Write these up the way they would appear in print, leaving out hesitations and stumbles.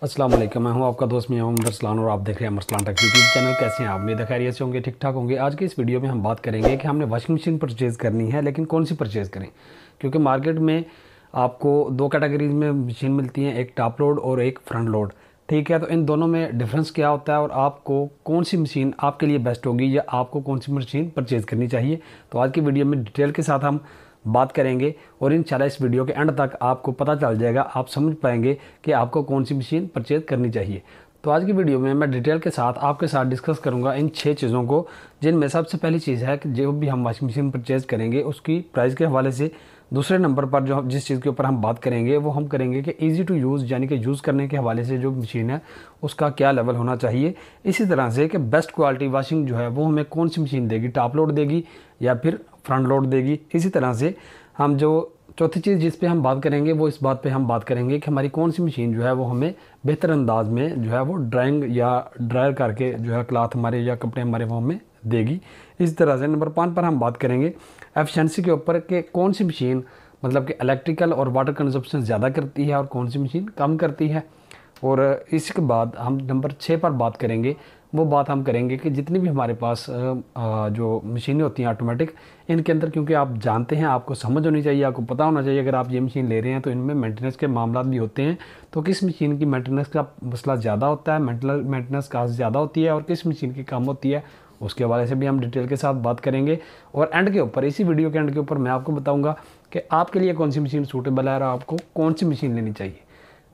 अस्सलाम वालेकुम, मैं हूं आपका दोस्त मियां मोहम्मद अरसलान और आप देख रहे हैं अरसलान टेक यूट्यूब चैनल। कैसे हैं आप? उम्मीद है खैरियत से होंगे, ठीक ठाक होंगे। आज के इस वीडियो में हम बात करेंगे कि हमने वॉशिंग मशीन परचेज़ करनी है, लेकिन कौन सी परचेज़ करें। क्योंकि मार्केट में आपको दो कैटेगरीज में मशीन मिलती हैं, एक टॉप लोड और एक फ्रंट लोड। ठीक है, तो इन दोनों में डिफरेंस क्या होता है और आपको कौन सी मशीन आपके लिए बेस्ट होगी या आपको कौन सी मशीन परचेज़ करनी चाहिए, तो आज की वीडियो में डिटेल के साथ हम बात करेंगे। और इंशाल्लाह इस वीडियो के एंड तक आपको पता चल जाएगा, आप समझ पाएंगे कि आपको कौन सी मशीन परचेज़ करनी चाहिए। तो आज की वीडियो में मैं डिटेल के साथ आपके साथ डिस्कस करूंगा इन 6 चीज़ों को, जिनमें सबसे पहली चीज़ है कि जो भी हम वॉशिंग मशीन परचेज़ करेंगे उसकी प्राइस के हवाले से। दूसरे नंबर पर जो जिस चीज़ के ऊपर हम बात करेंगे वो हम करेंगे कि ईज़ी टू यूज़, यानी कि यूज़ करने के हवाले से जो मशीन है उसका क्या लेवल होना चाहिए। इसी तरह से कि बेस्ट क्वालिटी वॉशिंग जो है वो हमें कौन सी मशीन देगी, टॉप लोड देगी या फिर फ्रंट लोड देगी। इसी तरह से हम जो चौथी चीज़ जिस पे हम बात करेंगे वो इस बात पे हम बात करेंगे कि हमारी कौन सी मशीन जो है वो हमें बेहतर अंदाज में जो है वो ड्राइंग या ड्रायर करके जो है क्लॉथ हमारे या कपड़े हमारे वो हमें देगी। इस तरह से नंबर 5 पर हम बात करेंगे एफिशिएंसी के ऊपर कि कौन सी मशीन मतलब कि इलेक्ट्रिकल और वाटर कंजप्शन ज़्यादा करती है और कौन सी मशीन कम करती है। और इसके बाद हम नंबर 6 पर बात करेंगे, वो बात हम करेंगे कि जितनी भी हमारे पास जो मशीनें होती हैं ऑटोमेटिक, इनके अंदर क्योंकि आप जानते हैं, आपको समझ होनी चाहिए, आपको पता होना चाहिए अगर आप ये मशीन ले रहे हैं तो इनमें मेंटेनेंस के मामला भी होते हैं। तो किस मशीन की मेंटेनेंस का मसला ज़्यादा होता है, मेंटेनेंस कास्ट ज़्यादा होती है और किस मशीन की कम होती है, उसके हवाले से भी हम डिटेल के साथ बात करेंगे। और एंड के ऊपर, इसी वीडियो के एंड के ऊपर मैं आपको बताऊँगा कि आपके लिए कौन सी मशीन सूटेबल है और आपको कौन सी मशीन लेनी चाहिए।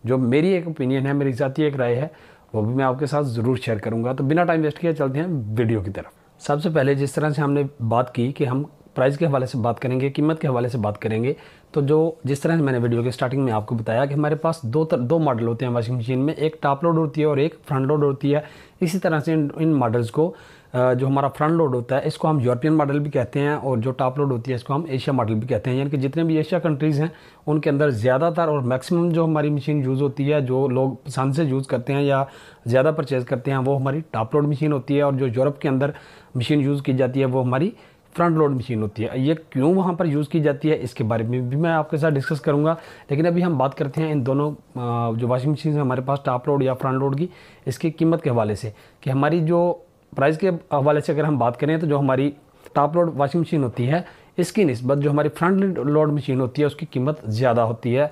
जो मेरी एक ओपिनियन है, मेरी ज़ाती एक राय है, वो भी मैं आपके साथ ज़रूर शेयर करूंगा। तो बिना टाइम वेस्ट किए चलते हैं वीडियो की तरफ। सबसे पहले जिस तरह से हमने बात की कि हम प्राइस के हवाले से बात करेंगे, कीमत के हवाले से बात करेंगे, तो जिस तरह से मैंने वीडियो के स्टार्टिंग में आपको बताया कि हमारे पास दो मॉडल होते हैं वॉशिंग मशीन में, एक टॉप लोड होती है और एक फ्रंट लोड होती है। इसी तरह से इन मॉडल्स को जो हमारा फ्रंट लोड होता है इसको हम यूरोपियन मॉडल भी कहते हैं और जो टॉप लोड होती है इसको हम एशिया मॉडल भी कहते हैं। यानी कि जितने भी एशिया कंट्रीज़ हैं उनके अंदर ज़्यादातर और मैक्सिमम जो हमारी मशीन यूज़ होती है, जो लोग पसंद से यूज़ करते हैं या ज़्यादा परचेज़ करते हैं, वो हमारी टॉप लोड मशीन होती है। और जो यूरोप के अंदर मशीन यूज़ की जाती है वो हमारी फ्रंट लोड मशीन होती है। ये क्यों वहाँ पर यूज़ की जाती है इसके बारे में भी मैं आपके साथ डिस्कस करूँगा। लेकिन अभी हम बात करते हैं इन दोनों जो वॉशिंग मशीन है हमारे पास टॉप लोड या फ्रंट लोड की, इसकी कीमत के हवाले से। कि हमारी जो प्राइस के हवाले से अगर हम बात करें तो जो हमारी टॉप लोड वॉशिंग मशीन होती है इसकी निस्बत जो हमारी फ्रंट लोड मशीन होती है उसकी कीमत ज़्यादा होती है।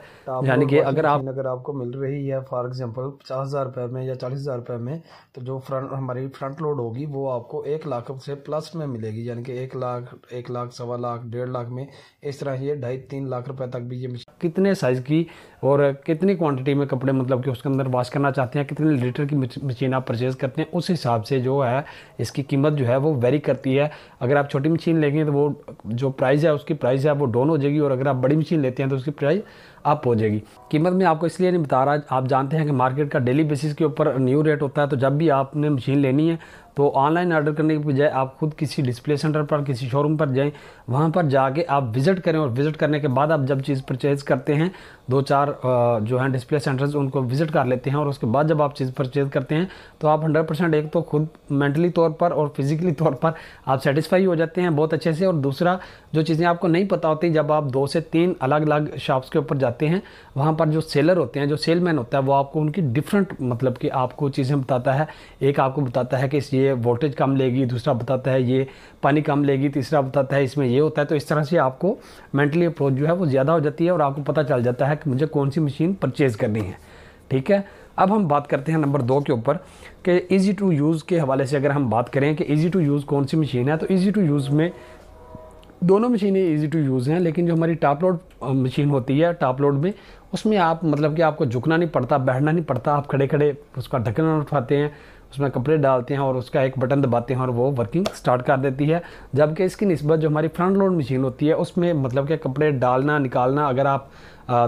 यानी कि अगर आपको मिल रही है फॉर एग्जांपल 50,000 रुपये में या 40,000 रुपये में, तो जो हमारी फ्रंट लोड होगी वो आपको 1 लाख से प्लस में मिलेगी। यानी कि 1 लाख, 1 लाख, 1.25 लाख, 1.5 लाख में, इस तरह ये 2.5-3 लाख रुपए तक भी ये मशीन कितने साइज़ की और कितनी क्वांटिटी में कपड़े मतलब कि उसके अंदर वॉश करना चाहते हैं, कितने लीटर की मशीन आप परचेज़ करते हैं, उस हिसाब से जो है इसकी कीमत जो है वो वेरी करती है। अगर आप छोटी मशीन लेंगे तो वो जो प्राइस है उसकी प्राइस है वो डाउन हो जाएगी, और अगर आप बड़ी मशीन लेते हैं तो उसकी प्राइस अप हो जाएगी। कीमत में आपको इसलिए नहीं बता रहा, आप जानते हैं कि मार्केट का डेली बेसिस के ऊपर न्यू रेट होता है। तो जब भी आपने मशीन लेनी है तो ऑनलाइन ऑर्डर करने के बजाय आप खुद किसी डिस्प्ले सेंटर पर, किसी शोरूम पर जाएं, वहाँ पर जाके आप विज़िट करें और विज़िट करने के बाद आप जब चीज़ परचेज़ करते हैं, 2-4 जो हैं डिस्प्ले सेंटर्स उनको विज़िट कर लेते हैं और उसके बाद जब आप चीज़ परचेज़ करते हैं तो आप 100% एक तो खुद मेंटली तौर पर और फिज़िकली तौर पर आप सेटिस्फाई हो जाते हैं बहुत अच्छे से। और दूसरा, जो चीज़ें आपको नहीं पता होती, जब आप 2 से 3 अलग अलग शॉप्स के ऊपर जाते हैं, वहाँ पर जो सेलर होते हैं, जो सेलमैन होता है, वो आपको उनकी डिफरेंट मतलब कि आपको चीज़ें बताता है। एक आपको बताता है कि ये वोल्टेज कम लेगी, दूसरा बताता है ये पानी कम लेगी, तीसरा बताता है इसमें ये होता है। तो इस तरह से आपको मेंटली अप्रोच जो है वो ज़्यादा हो जाती है और आपको पता चल जाता है कि मुझे कौन सी मशीन परचेज़ करनी है। ठीक है, अब हम बात करते हैं नंबर 2 के ऊपर कि ईज़ी टू यूज़ के हवाले से अगर हम बात करें कि ईज़ी टू यूज़ कौन सी मशीन है, तो ईज़ी टू यूज़ में दोनों मशीनें ईज़ी टू यूज़ हैं। लेकिन जो हमारी टॉप लोड मशीन होती है, टॉप लोड में, उसमें आप मतलब कि आपको झुकना नहीं पड़ता, बैठना नहीं पड़ता, आप खड़े खड़े उसका ढक्कन उठाते हैं, उसमें कपड़े डालते हैं और उसका एक बटन दबाते हैं और वो वर्किंग स्टार्ट कर देती है। जबकि इसकी निस्बत जो हमारी फ्रंट लोड मशीन होती है उसमें मतलब कि कपड़े डालना निकालना, अगर आप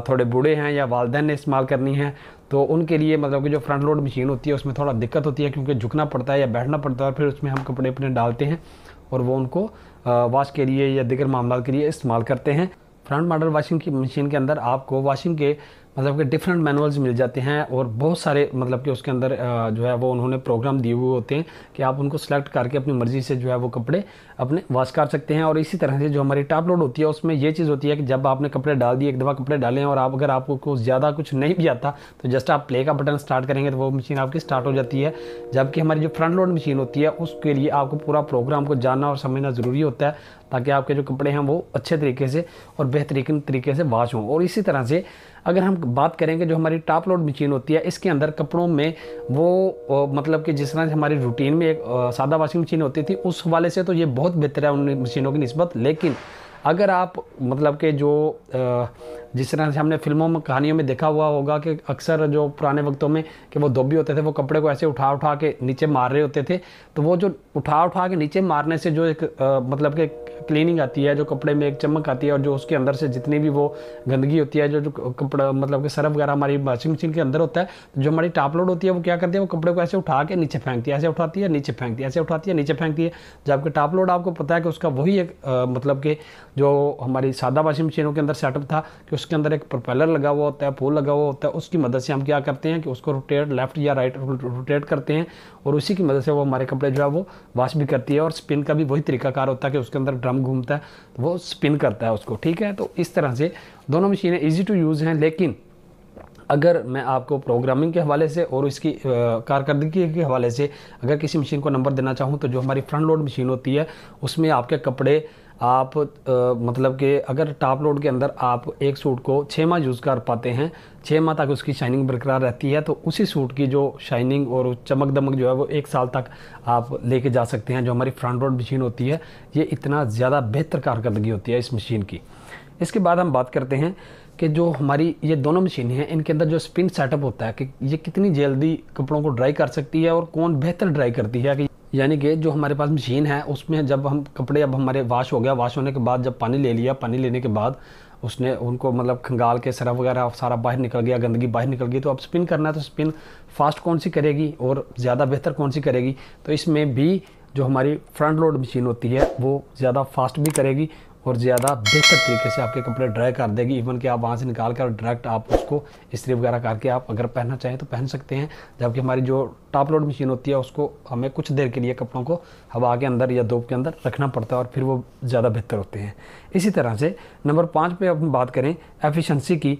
थोड़े बूढ़े हैं या वालिदैन ने इस्तेमाल करनी है तो उनके लिए मतलब कि जो फ्रंट लोड मशीन होती है उसमें थोड़ा दिक्कत होती है, क्योंकि झुकना पड़ता है या बैठना पड़ता है और फिर उसमें हम कपड़े अपने डालते हैं और वो उनको वॉश के लिए या दीगर मामला के लिए इस्तेमाल करते हैं। फ्रंट मॉडल वॉशिंग की मशीन के अंदर आपको वॉशिंग के मतलब कि डिफरेंट मैनुअल्स मिल जाते हैं और बहुत सारे मतलब कि उसके अंदर जो है वो उन्होंने प्रोग्राम दिए हुए होते हैं कि आप उनको सेलेक्ट करके अपनी मर्ज़ी से जो है वो कपड़े अपने वॉश कर सकते हैं। और इसी तरह से जो हमारी टॉप लोड होती है उसमें ये चीज़ होती है कि जब आपने कपड़े डाल दिए, एक दफ़ा कपड़े डालें और आप अगर आपको कुछ ज़्यादा कुछ नहीं भी आता तो जस्ट आप प्ले का बटन स्टार्ट करेंगे तो वो मशीन आपकी स्टार्ट हो जाती है। जबकि हमारी जो फ्रंट लोड मशीन होती है उसके लिए आपको पूरा प्रोग्राम को जानना और समझना ज़रूरी होता है ताकि आपके जो कपड़े हैं वो अच्छे तरीके से और बेहतरीन तरीके से वॉश हों। और इसी तरह से अगर हम बात करेंगे जो हमारी टॉप लोड मशीन होती है इसके अंदर कपड़ों में वो मतलब कि जिस तरह से हमारी रूटीन में एक सादा वॉशिंग मशीन होती थी उस हवाले से तो ये बहुत बेहतर है उन मशीनों की निस्बत। लेकिन अगर आप मतलब कि जो जिस तरह से हमने फिल्मों में कहानियों में देखा हुआ होगा कि अक्सर जो पुराने वक्तों में कि वो धोबी होते थे वो कपड़े को ऐसे उठा उठा के नीचे मार रहे होते थे, तो वो जो उठा उठा के नीचे मारने से जो एक मतलब कि क्लीनिंग आती है, जो कपड़े में एक चमक आती है और जो उसके अंदर से जितनी भी वो गंदगी होती है जो कपड़ा मतलब कि सरफ वगैरह हमारी वॉशिंग मशीन के अंदर होता है, तो जो हमारी टॉप लोड होती है वो क्या करती है, वो कपड़े को ऐसे उठा के नीचे फेंकती है, ऐसे उठाती है नीचे फेंकती है, ऐसे उठाती है नीचे फेंकती है। जबकि टॉप लोड आपको पता है कि उसका वही एक मतलब कि जो हमारी सादा वॉशिंग मशीनों के अंदर सेटअप था कि उसके अंदर एक प्रोपेलर लगा हुआ होता है, पोल लगा हुआ होता है, उसकी मदद से हम क्या करते हैं कि उसको रोटेट लेफ्ट या राइट रोटेट करते हैं और उसी की मदद से वो हमारे कपड़े जो है वो वॉश भी करती है। और स्पिन का भी वही तरीकाकार होता है कि उसके अंदर ड्रम घूमता है तो वो स्पिन करता है उसको, ठीक है। तो इस तरह से दोनों मशीनें ईजी टू यूज़ हैं। लेकिन अगर मैं आपको प्रोग्रामिंग के हवाले से और इसकी कारकर्दगी के हवाले से अगर किसी मशीन को नंबर देना चाहूँ तो जो हमारी फ्रंट लोड मशीन होती है उसमें आपके कपड़े आप मतलब कि अगर टॉप लोड के अंदर आप एक सूट को 6 माह यूज़ कर पाते हैं, 6 माह तक उसकी शाइनिंग बरकरार रहती है, तो उसी सूट की जो शाइनिंग और चमक दमक जो है वो 1 साल तक आप लेके जा सकते हैं। जो हमारी फ्रंट लोड मशीन होती है ये इतना ज़्यादा बेहतर कारकर्दगी होती है इस मशीन की। इसके बाद हम बात करते हैं कि जो हमारी ये दोनों मशीनें हैं इनके अंदर जो स्पिन सेटअप होता है कि ये कितनी जल्दी कपड़ों को ड्राई कर सकती है और कौन बेहतर ड्राई करती है। कि यानी कि जो हमारे पास मशीन है उसमें जब हम कपड़े अब हमारे वॉश हो गया, वॉश होने के बाद जब पानी ले लिया, पानी लेने के बाद उसने उनको मतलब खंगाल के सरफ वगैरह सारा बाहर निकल गया, गंदगी बाहर निकल गई, तो अब स्पिन करना है तो स्पिन फास्ट कौन सी करेगी और ज़्यादा बेहतर कौन सी करेगी। तो इसमें भी जो हमारी फ्रंट लोड मशीन होती है वो ज़्यादा फास्ट भी करेगी और ज़्यादा बेहतर तरीके से आपके कपड़े ड्राई कर देगी। इवन कि आप वहाँ से निकाल कर डायरेक्ट आप उसको इस्त्री वगैरह करके आप अगर पहनना चाहें तो पहन सकते हैं। जबकि हमारी जो टॉप लोड मशीन होती है उसको हमें कुछ देर के लिए कपड़ों को हवा के अंदर या धूप के अंदर रखना पड़ता है और फिर वो ज़्यादा बेहतर होते हैं। इसी तरह से नंबर 5 पे हम बात करें एफिशिएंसी की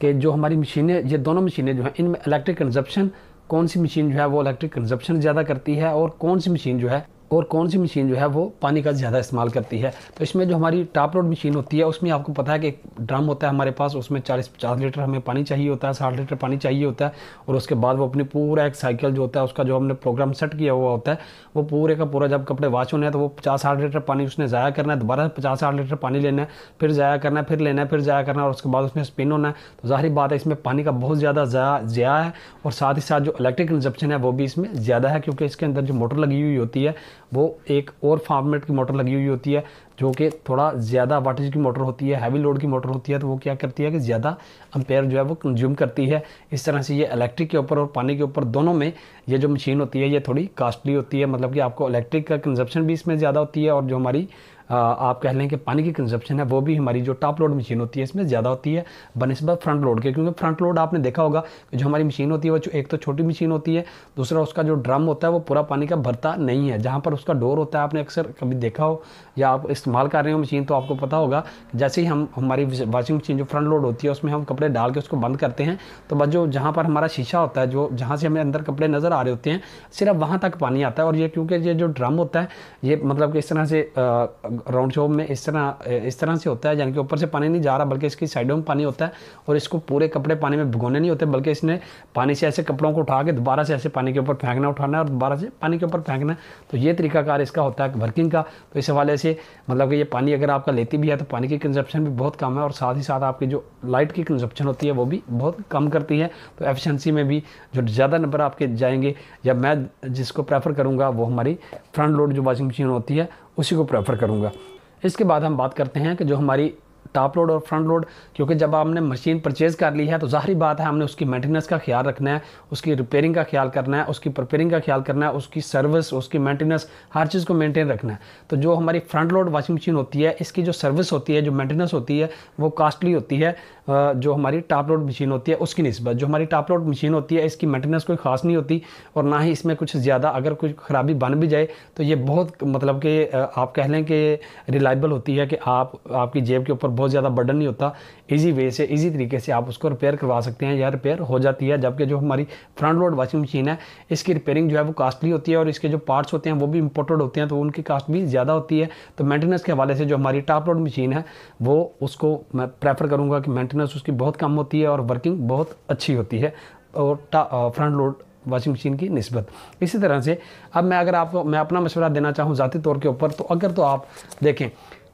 कि जो हमारी मशीनें, ये दोनों मशीनें जो हैं इनमें इलेक्ट्रिक कंजप्शन कौन सी मशीन जो है वो इलेक्ट्रिक कंजप्शन ज़्यादा करती है और कौन सी मशीन जो है वो पानी का ज़्यादा इस्तेमाल करती है। तो इसमें जो हमारी टॉप लोड मशीन होती है उसमें आपको पता है कि एक ड्रम होता है हमारे पास, उसमें 40-50 लीटर हमें पानी चाहिए होता है, 60 लीटर पानी चाहिए होता है और उसके बाद वो अपनी पूरा एक साइकिल जो होता है उसका जो हमने प्रोग्राम सेट किया हुआ होता है वो पूरे का पूरा जब कपड़े वॉश होने हैं तो वो 50-60 लीटर पानी उसने ज़ाया करना है, दोबारा 50-60 लीटर पानी लेना है, फिर ज़ाया करना है, फिर लेना है, फिर ज़ाया करना है और उसके बाद उसमें स्पिन होना है। तो ज़ाहिर बात है इसमें पानी का बहुत ज़्यादा ज़ाया है और साथ ही साथ जो इलेक्ट्रिक कंजप्शन है वो भी इसमें ज़्यादा है क्योंकि इसके अंदर जो मोटर लगी हुई होती है वो एक और फॉर्मेट की मोटर लगी हुई होती है जो कि थोड़ा ज़्यादा वाटेज की मोटर होती है, हैवी लोड की मोटर होती है, तो वो क्या करती है कि ज़्यादा एम्पेयर जो है वो कंज्यूम करती है। इस तरह से ये इलेक्ट्रिक के ऊपर और पानी के ऊपर दोनों में ये जो मशीन होती है ये थोड़ी कास्टली होती है, मतलब कि आपको इलेक्ट्रिक का कंजप्शन भी इसमें ज़्यादा होती है और जो हमारी आप कह लें कि पानी की कंजप्शन है वो भी हमारी जो टॉप लोड मशीन होती है इसमें ज़्यादा होती है बनिस्बत फ्रंट लोड के। क्योंकि फ्रंट लोड आपने देखा होगा कि जो हमारी मशीन होती है वो एक तो छोटी मशीन होती है, दूसरा उसका जो ड्रम होता है वो पूरा पानी का भरता नहीं है। जहाँ पर उसका डोर होता है आपने अक्सर कभी देखा हो या आप इस्तेमाल कर रहे हो मशीन तो आपको पता होगा, जैसे ही हम हमारी वॉशिंग मशीन जो फ्रंट लोड होती है उसमें हम कपड़े डाल के उसको बंद करते हैं तो बस जो जहाँ पर हमारा शीशा होता है जो जहाँ से हमें अंदर कपड़े नज़र आ रहे होते हैं सिर्फ वहाँ तक पानी आता है। और ये क्योंकि ये जो ड्रम होता है ये मतलब कि इस तरह से राउंड शॉप में इस तरह से होता है, यानी कि ऊपर से पानी नहीं जा रहा बल्कि इसकी साइडों में पानी होता है और इसको पूरे कपड़े पानी में भिगोने नहीं होते बल्कि इसने पानी से ऐसे कपड़ों को उठा के दोबारा से ऐसे पानी के ऊपर फेंकना, उठाना और दोबारा से पानी के ऊपर फेंकना। तो ये तरीकाकार इसका होता है वर्किंग का। तो इस हवाले से मतलब कि ये पानी अगर आपका लेती भी है तो पानी की कंजप्शन भी बहुत कम है और साथ ही साथ आपकी जो लाइट की कंजप्शन होती है वो भी बहुत कम करती है। तो एफिशिएंसी में भी जो ज़्यादा नंबर आपके जाएंगे या मैं जिसको प्रेफर करूँगा वो हमारी फ्रंट लोड जो वॉशिंग मशीन होती है उसी को प्रेफर करूँगा। इसके बाद हम बात करते हैं कि जो हमारी टॉप लोड और फ्रंट लोड, क्योंकि जब आपने मशीन परचेज़ कर ली है तो ज़ाहिर बात है हमने उसकी मेंटेनेंस का ख्याल रखना है, उसकी रिपेयरिंग का ख्याल करना है, उसकी प्रिपेयरिंग का ख्याल करना है, उसकी सर्विस, उसकी मेंटेनेंस, हर चीज़ को मेंटेन रखना है। तो जो हमारी फ्रंट लोड वॉशिंग मशीन होती है, इसकी जो सर्विस होती है, जो मेंटेनेंस होती है, वो कॉस्टली होती है जो हमारी टॉप लोड मशीन होती है उसकी निस्बत। जो हमारी टॉप लोड मशीन होती है इसकी मेंटेनेंस कोई ख़ास नहीं होती, और ना ही इसमें कुछ ज़्यादा अगर कुछ ख़राबी बन भी जाए तो ये बहुत मतलब कि आप कह लें कि रिलायबल होती है, कि आपकी जेब के ऊपर बहुत ज़्यादा बर्डन नहीं होता, इजी वे से, इजी तरीके से आप उसको रिपेयर करवा सकते हैं या रिपेयर हो जाती है। जबकि जो हमारी फ्रंट लोड वॉशिंग मशीन है इसकी रिपेयरिंग जो है वो कॉस्टली होती है, और इसके जो पार्ट्स होते हैं वो भी इंपोर्टेड होते हैं, तो उनकी कॉस्ट भी ज़्यादा होती है। तो मेंटेनेंस के हवाले से जो हमारी टॉप लोड मशीन है वो उसको मैं प्रेफर करूँगा कि मेंटेनेंस उसकी बहुत कम होती है और वर्किंग बहुत अच्छी होती है और फ्रंट लोड वॉशिंग मशीन की निस्बत। इसी तरह से अब मैं अगर आपको मैं अपना मशवरा देना चाहूँ ज़ाती तौर के ऊपर, तो अगर तो आप देखें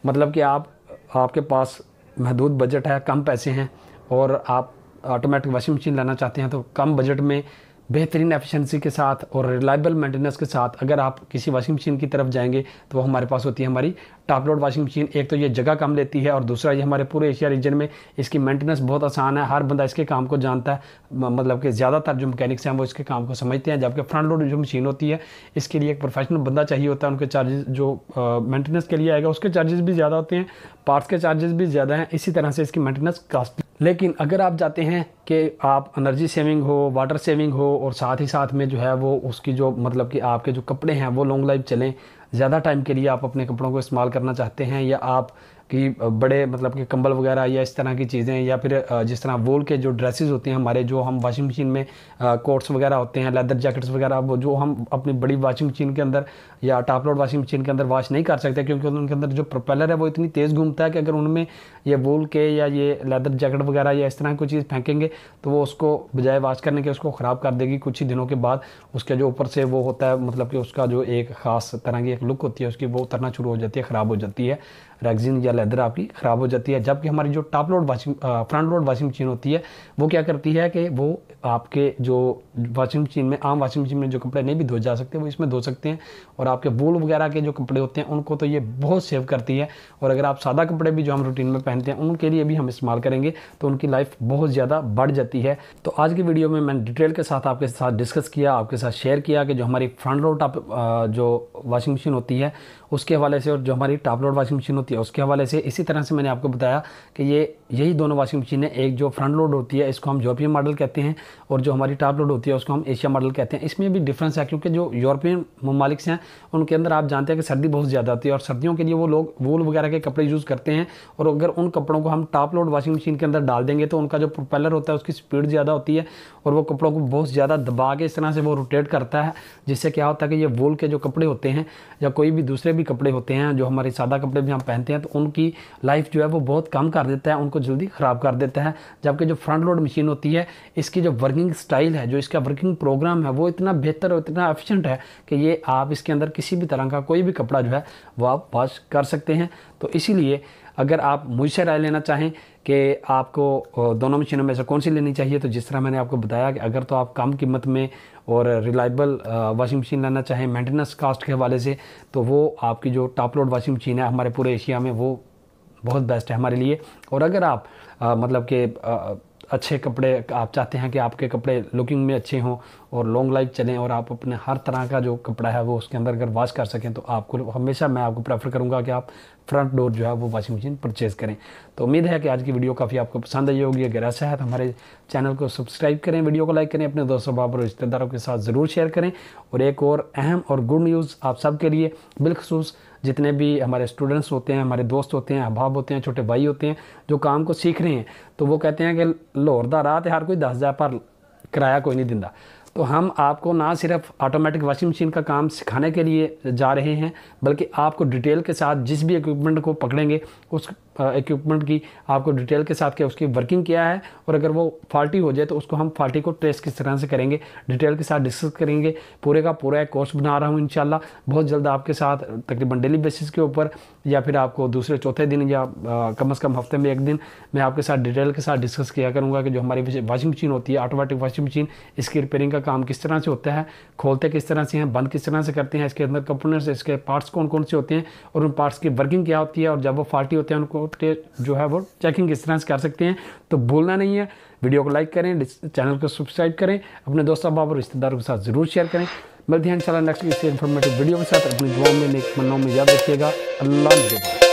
मतलब कि आपके पास महदूद बजट है, कम पैसे हैं और आप ऑटोमेटिक वॉशिंग मशीन लेना चाहते हैं, तो कम बजट में बेहतरीन एफिशिएंसी के साथ और रिलायबल मेंटेनेंस के साथ अगर आप किसी वॉशिंग मशीन की तरफ जाएंगे तो वो हमारे पास होती है हमारी टॉप लोड वॉशिंग मशीन। एक तो ये जगह कम लेती है और दूसरा ये हमारे पूरे एशिया रीजन में इसकी मेंटेनेंस बहुत आसान है, हर बंदा इसके काम को जानता है, मतलब कि ज़्यादातर जो मैकेनिक्स हैं वो इसके काम को समझते हैं। जबकि फ्रंट लोड जो मशीन होती है इसके लिए एक प्रोफेशनल बंदा चाहिए होता है, उनके चार्जेस जो मेंटेनेंस के लिए आएगा उसके चार्जेस भी ज़्यादा होते हैं, पार्ट्स के चार्जेस भी ज़्यादा हैं, इसी तरह से इसकी मेंटेनेंस कॉस्ट। लेकिन अगर आप चाहते हैं कि आप एनर्जी सेविंग हो, वाटर सेविंग हो और साथ ही साथ में जो है वो उसकी जो मतलब कि आपके जो कपड़े हैं वो लॉन्ग लाइफ चलें, ज़्यादा टाइम के लिए आप अपने कपड़ों को इस्तेमाल करना चाहते हैं, या आप कि बड़े मतलब कि कंबल वगैरह या इस तरह की चीज़ें, या फिर जिस तरह वूल के जो ड्रेसेस होते हैं हमारे, जो हम वॉशिंग मशीन में कोट्स वगैरह होते हैं, लेदर जैकेट्स वगैरह, वो जो हम अपनी बड़ी वॉशिंग मशीन के अंदर या टॉप लोड वॉशिंग मशीन के अंदर वॉश नहीं कर सकते, क्योंकि उनके अंदर जो प्रोपेलर है वो इतनी तेज़ घूमता है कि अगर उनमें ये वूल के या ये लेदर जैकेट वगैरह या इस तरह की कोई चीज़ फेंकेंगे तो वो उसको बजाय वॉश करने के उसको ख़राब कर देगी। कुछ ही दिनों के बाद उसके जो ऊपर से वो होता है मतलब कि उसका जो एक ख़ास तरह की एक लुक होती है उसकी, वो उतरना शुरू हो जाती है, ख़राब हो जाती है, रेक्सिन या लेदर आपकी ख़राब हो जाती है। जबकि हमारी जो top load front load washing machine होती है वो क्या करती है कि वो आपके जो वॉशिंग मशीन में, आम वॉशिंग मशीन में जो कपड़े नहीं भी धो जा सकते वो इसमें धो सकते हैं, और आपके वूल वगैरह के जो कपड़े होते हैं उनको तो ये बहुत सेव करती है। और अगर आप सादा कपड़े भी जो हम रूटीन में पहनते हैं उनके लिए भी हम इस्तेमाल करेंगे तो उनकी लाइफ बहुत ज़्यादा बढ़ जाती है। तो आज की वीडियो में मैंने डिटेल के साथ आपके साथ डिस्कस किया, आपके साथ शेयर किया कि जो हमारी फ्रंट लोड जो वॉशिंग मशीन होती है उसके हवाले से और जो हमारी टॉप लोड वॉशिंग मशीन होती है उसके हवाले से। इसी तरह से मैंने आपको बताया कि यही दोनों वॉशिंग मशीन है, एक जो फ्रंट लोड होती है इसको हम यूरोपियन मॉडल कहते हैं, और जो हमारी टॉप लोड होती है उसको हम एशिया मॉडल कहते हैं। इसमें भी डिफरेंस है, क्योंकि जो यूरोपियन ममालिक हैं उनके अंदर आप जानते हैं कि सर्दी बहुत ज़्यादा होती है और सर्दियों के लिए वो लोग वूल वगैरह के कपड़े यूज़ करते हैं, और अगर उन कपड़ों को हम टॉप लोड वॉशिंग मशीन के अंदर डाल देंगे तो उनका जो प्रोपेलर होता है उसकी स्पीड ज़्यादा होती है और वो कपड़ों को बहुत ज़्यादा दबा के इस तरह से वो रोटेट करता है, जिससे क्या होता है कि ये वूल के जो कपड़े होते हैं या कोई भी दूसरे भी कपड़े होते हैं जो हमारे सादा कपड़े भी हम पहनते हैं तो उनकी लाइफ जो है वो बहुत कम कर देता है, उनको जल्दी ख़राब कर देता है। जबकि जो फ्रंट लोड मशीन होती है इसकी जो वर्किंग स्टाइल है, जो इसका वर्किंग प्रोग्राम है वो इतना बेहतर और इतना एफिशिएंट है कि ये आप इसके अंदर किसी भी तरह का कोई भी कपड़ा जो है वो आप वॉश कर सकते हैं। तो इसीलिए अगर आप मुझसे राय लेना चाहें कि आपको दोनों मशीनों में से कौन सी लेनी चाहिए, तो जिस तरह मैंने आपको बताया कि अगर तो आप कम कीमत में और रिलायबल वॉशिंग मशीन लेना चाहें मेंटेनेंस कास्ट के हवाले से, तो वो आपकी जो टॉप लोड वॉशिंग मशीन है हमारे पूरे एशिया में वो बहुत बेस्ट है हमारे लिए। और अगर आप मतलब कि अच्छे कपड़े आप चाहते हैं कि आपके कपड़े लुकिंग में अच्छे हों और लॉन्ग लाइफ चलें और आप अपने हर तरह का जो कपड़ा है वो उसके अंदर अगर वॉश कर सकें, तो आपको हमेशा मैं आपको प्रेफर करूंगा कि आप फ्रंट डोर जो है वो वॉशिंग मशीन परचेज़ करें। तो उम्मीद है कि आज की वीडियो काफ़ी आपको पसंद आई होगी। अगर ऐसा है तो हमारे चैनल को सब्सक्राइब करें, वीडियो को लाइक करें, अपने दोस्तों बाब और रिश्तेदारों के साथ ज़रूर शेयर करें। और एक और अहम और गुड न्यूज़ आप सब के लिए, बिलखसूस जितने भी हमारे स्टूडेंट्स होते हैं, हमारे दोस्त होते हैं, अहबाब होते हैं, छोटे भाई होते हैं जो काम को सीख रहे हैं, तो वो कहते हैं कि लाहौर दा राह हर कोई 10,000 पर किराया कोई नहीं दिंदा। तो हम आपको ना सिर्फ ऑटोमेटिक वॉशिंग मशीन का काम सिखाने के लिए जा रहे हैं, बल्कि आपको डिटेल के साथ जिस भी इक्विपमेंट को पकड़ेंगे उस इक्विपमेंट की आपको डिटेल के साथ क्या उसकी वर्किंग क्या है, और अगर वो फॉल्टी हो जाए तो उसको हम फॉल्टी को ट्रेस किस तरह से करेंगे डिटेल के साथ डिस्कस करेंगे। पूरे का पूरा एक कोर्स बना रहा हूँ इंशाल्लाह बहुत जल्द आपके साथ, तकरीबन डेली बेसिस के ऊपर या फिर आपको दूसरे चौथे दिन या कम से कम हफ्ते में एक दिन मैं आपके साथ डिटेल के साथ डिस्कस किया करूँगा कि जो हमारी वॉशिंग मशीन होती है ऑटोमेटिक वॉशिंग मशीन, इसकी रिपेयरिंग का काम किस तरह से होता है, खोलते किस तरह से हैं, बंद किस तरह से करते हैं, इसके अंदर कंपोनेंट्स, इसके पार्ट्स कौन कौन से होते हैं और उन पार्ट्स की वर्किंग क्या होती है, और जब वो फॉल्टी होते हैं उनको जो है वो चेकिंग किस तरह से कर सकते हैं। तो भूलना नहीं है, वीडियो को लाइक करें, चैनल को सब्सक्राइब करें, अपने दोस्तों अहबाब और रिश्तेदारों के साथ ज़रूर शेयर करें। मिलते हैं इंशाल्लाह नेक्स्ट किसी इन्फॉर्मेटिव वीडियो के साथ। अपनी दुआओं में नेक मन्नों में याद रखिएगा। अल्लाह निगहबान।